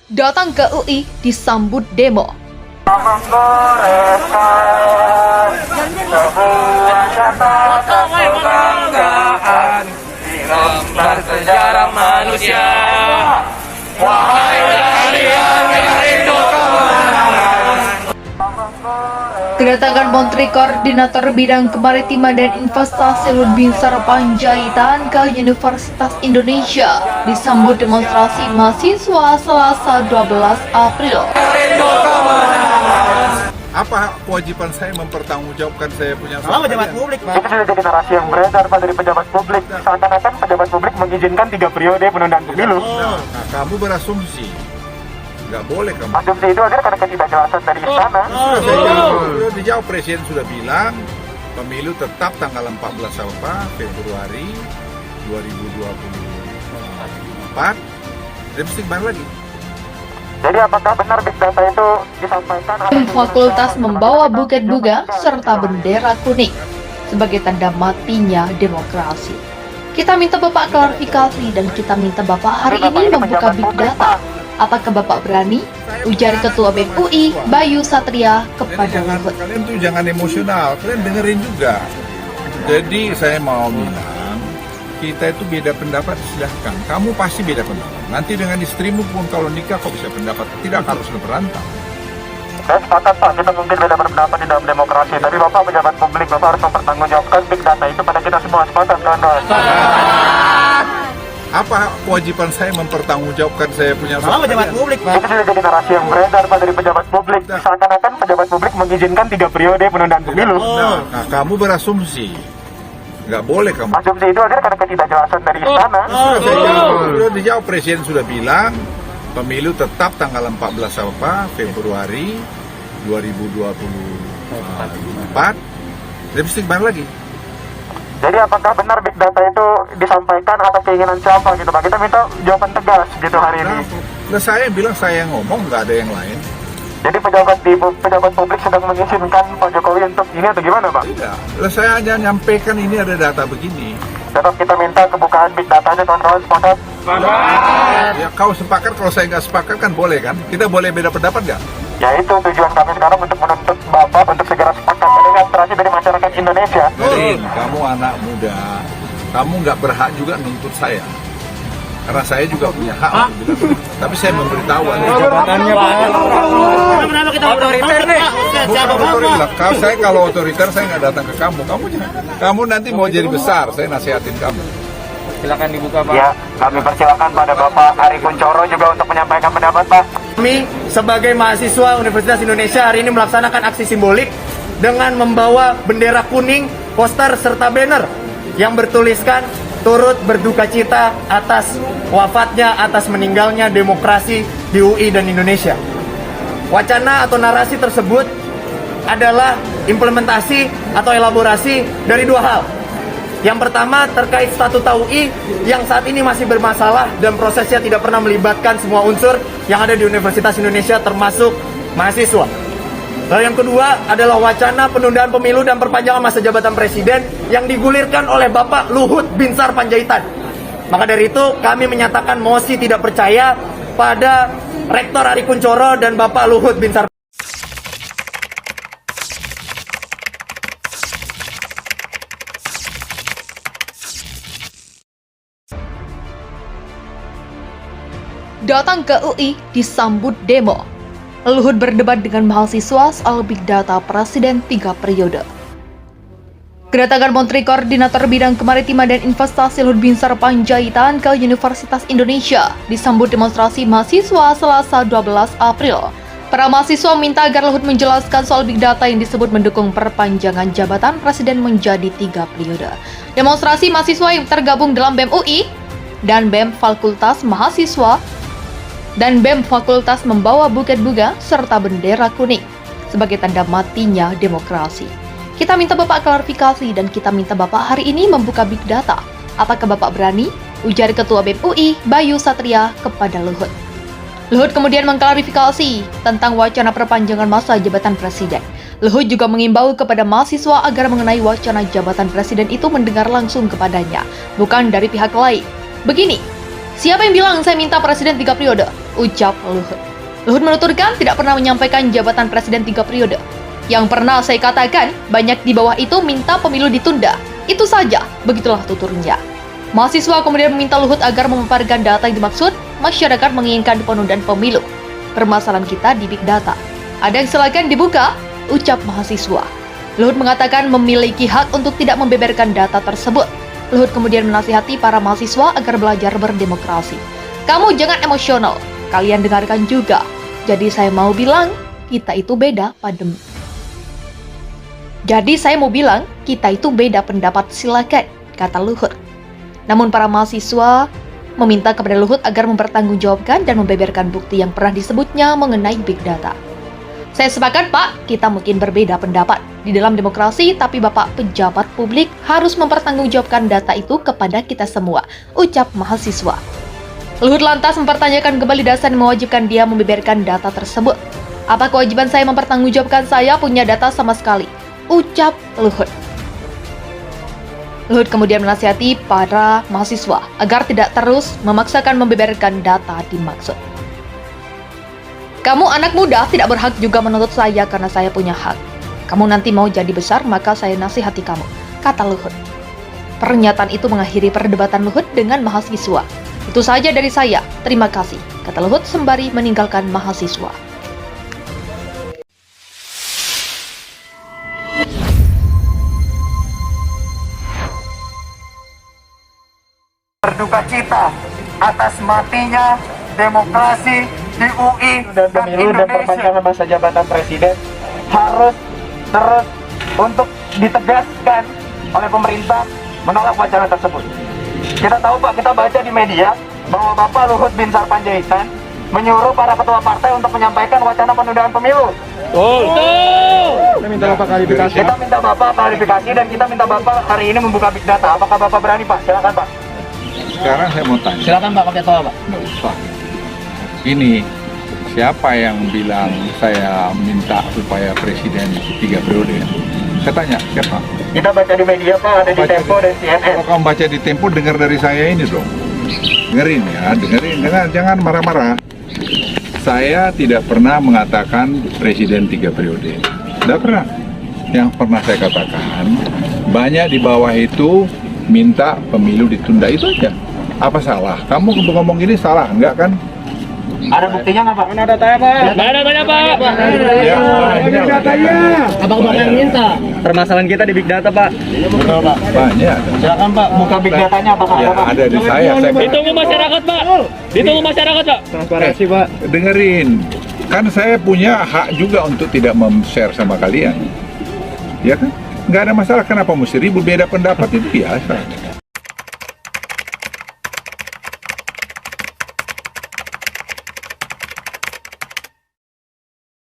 datang ke UI disambut demo. Menggoreskan sebuah catatan kebanggaan di lembar sejarah manusia. Wahai kalian yang rindu kemenangan. Kedatangan Menteri Koordinator Bidang Kemaritiman dan Investasi Luhut Binsar Panjaitan ke Universitas Indonesia disambut demonstrasi mahasiswa Selasa 12 April. Apa kewajiban saya mempertanggungjawabkan saya punya Sama pejabat publik, Pak. Itu sudah jadi narasi yang beredar Pak dari pejabat publik. Seakan-akan pejabat publik mengizinkan 3 periode penundaan pemilu. Nah, kamu berasumsi. Nggak boleh kamu. Asumsi itu agar karena ketidakjelasan dari istana. Sudah dijawab, Presiden sudah bilang pemilu tetap tanggal 14 Februari 2024. Dan mesti kembali lagi. Jadi apakah benar big data itu disampaikan atau Fakultas membawa buket bunga serta bendera kuning sebagai tanda matinya demokrasi. Kita minta Bapak klarifikasi dan kita minta Bapak hari ini membuka big data. Apakah Bapak berani? Ujar Ketua BEM UI, Bayu Satria kepada Luhut. Kalian tuh jangan emosional, kalian dengerin juga. Jadi saya mau bilang, kita itu beda pendapat silahkan. Kamu pasti beda pendapat. Nanti dengan istrimu pun kalau nikah kok bisa pendapat, tidak harus berantem. Saya sepakat Pak, kita mungkin beda berpendapat di dalam demokrasi. Tapi Bapak pejabat publik, Bapak harus mempertanggungjawabkan big data itu pada kita semua. Sepakat kawan-kawan. Apa kewajiban saya mempertanggungjawabkan saya punya Sama pejabat publik, Pak. Itu sudah jadi narasi yang beredar Pak dari pejabat publik. Seakan-akan pejabat publik mengizinkan 3 periode penundaan pemilu. Nah, kamu berasumsi. Nggak boleh kamu. Asumsi itu agar karena ketidakjelasan dari istana. Sudah dijawab, Presiden sudah bilang pemilu tetap tanggal 14 Februari 2024. Dan mesti kembali lagi. Jadi apakah benar big data itu disampaikan atau keinginan siapa gitu Pak? Kita minta jawaban tegas gitu hari ini. Nah, saya bilang saya yang ngomong, nggak ada yang lain. Jadi pejabat publik sedang mengizinkan Pak Jokowi untuk ini atau gimana Pak? Tidak. Nah, saya hanya nyampaikan ini ada data begini. Tetap kita minta kebukaan big datanya kawan-kawan, sepakat? Ya kau sepakat, kalau saya nggak sepakat kan boleh kan? Kita boleh beda pendapat nggak? Ya itu tujuan kami sekarang untuk menuntut Bapak untuk segera sepakat dengan aspirasi dari masyarakat Indonesia. Rin, kamu anak muda, kamu nggak berhak juga nuntut saya. Karena saya juga punya hak untuk bilang. Tapi saya memberitahu Anda. Jabatannya, Pak. Kenapa kita otoriter nih? Siapa Bapak? Kalau otoriter saya nggak datang ke kamu. Kamu nanti mau jadi besar, saya nasihatin kamu. Silakan dibuka, Pak. Ya, kami persilakan pada Bapak Ari Kuncoro juga untuk menyampaikan pendapat Pak. Kami sebagai mahasiswa Universitas Indonesia hari ini melaksanakan aksi simbolik dengan membawa bendera kuning, poster, serta banner yang bertuliskan turut berduka cita atas wafatnya, atas meninggalnya demokrasi di UI dan Indonesia. Wacana atau narasi tersebut adalah implementasi atau elaborasi dari 2 hal. Yang pertama terkait statuta UI yang saat ini masih bermasalah dan prosesnya tidak pernah melibatkan semua unsur yang ada di Universitas Indonesia termasuk mahasiswa. Lalu yang kedua adalah wacana penundaan pemilu dan perpanjangan masa jabatan presiden yang digulirkan oleh Bapak Luhut Binsar Panjaitan. Maka dari itu kami menyatakan mosi tidak percaya pada Rektor Ari Kuncoro dan Bapak Luhut Binsar. Datang ke UI disambut demo. Luhut berdebat dengan mahasiswa soal big data presiden 3 periode. Kedatangan Menteri Koordinator Bidang Kemaritiman dan Investasi Luhut Binsar Panjaitan ke Universitas Indonesia disambut demonstrasi mahasiswa Selasa 12 April. Para mahasiswa minta agar Luhut menjelaskan soal big data yang disebut mendukung perpanjangan jabatan presiden menjadi 3 periode. Demonstrasi mahasiswa yang tergabung dalam BEM UI dan BEM Fakultas Mahasiswa dan BEM Fakultas membawa buket bunga serta bendera kuning sebagai tanda matinya demokrasi. Kita minta Bapak klarifikasi dan kita minta Bapak hari ini membuka big data. Apakah Bapak berani? Ujar Ketua BEM UI, Bayu Satria kepada Luhut. Luhut kemudian mengklarifikasi tentang wacana perpanjangan masa jabatan presiden. Luhut juga mengimbau kepada mahasiswa agar mengenai wacana jabatan presiden itu mendengar langsung kepadanya, bukan dari pihak lain. Begini, siapa yang bilang saya minta presiden 3 periode? ucap Luhut. Luhut menuturkan tidak pernah menyampaikan jabatan presiden 3 periode. Yang pernah saya katakan, banyak di bawah itu minta pemilu ditunda. Itu saja, begitulah tuturnya. Mahasiswa kemudian meminta Luhut agar memaparkan data yang dimaksud, masyarakat menginginkan penundaan pemilu. Permasalahan kita di big data. Ada yang silakan dibuka, ucap mahasiswa. Luhut mengatakan memiliki hak untuk tidak membeberkan data tersebut. Luhut kemudian menasihati para mahasiswa agar belajar berdemokrasi. Kamu jangan emosional, kalian dengarkan juga. Jadi saya mau bilang, kita itu beda pendapat, silakan, kata Luhut. Namun para mahasiswa meminta kepada Luhut agar mempertanggungjawabkan dan membeberkan bukti yang pernah disebutnya mengenai big data. Saya sepakat Pak, kita mungkin berbeda pendapat di dalam demokrasi, tapi Bapak pejabat publik harus mempertanggungjawabkan data itu kepada kita semua, ucap mahasiswa. Luhut lantas mempertanyakan kembali dasar yang mewajibkan dia membeberkan data tersebut. Apa kewajiban saya mempertanggungjawabkan saya punya data sama sekali, ucap Luhut. Luhut kemudian menasihati para mahasiswa agar tidak terus memaksakan membeberkan data dimaksud. Kamu anak muda tidak berhak juga menuntut saya karena saya punya hak. Kamu nanti mau jadi besar maka saya nasihati kamu, kata Luhut. Pernyataan itu mengakhiri perdebatan Luhut dengan mahasiswa. Itu saja dari saya, terima kasih, kata Luhut sembari meninggalkan mahasiswa. Berduka cita atas matinya demokrasi di UI dan Pemilu dan perpanjangan masa jabatan presiden harus terus untuk ditegaskan oleh pemerintah menolak wacana tersebut. Kita tahu Pak, kita baca di media bahwa Bapak Luhut bin Sarpanjaitan menyuruh para ketua partai untuk menyampaikan wacana penundaan pemilu. Kita minta Bapak klarifikasi. Kita minta Bapak klarifikasi dan kita minta Bapak hari ini membuka big data. Apakah Bapak berani Pak? Silakan Pak. Sekarang saya mau tanya. Silakan Pak, pakai toa Pak. Nggak usah. Ini siapa yang bilang saya minta supaya presiden 3 periode? Saya tanya, siapa? Kita baca di media Pak, ada di Tempo dan CNN. Kalau kamu baca di Tempo, dengar dari saya ini dong. Dengerin ya, dengerin. Jangan marah-marah. Saya tidak pernah mengatakan presiden 3 periode. Tidak pernah. Yang pernah saya katakan, banyak di bawah itu minta pemilu ditunda, itu aja. Apa salah? Kamu ngomong gini salah, enggak kan? Ada buktinya nggak Pak? Mana datanya Pak? Mana Pak? Ya, ini datanya. Abang yang minta. Permasalahan kita di big data Pak. Betul Pak. Banyak. Silakan Pak, buka big datanya apakah Ya, ada Pak? ada di saya. Ditunggu masyarakat Pak. Ditunggu masyarakat Pak. Transparansi Pak. Dengerin. Kan saya punya hak juga untuk tidak share sama kalian. Ya kan? Nggak ada masalah, kenapa mesti ribut, beda pendapat itu biasa.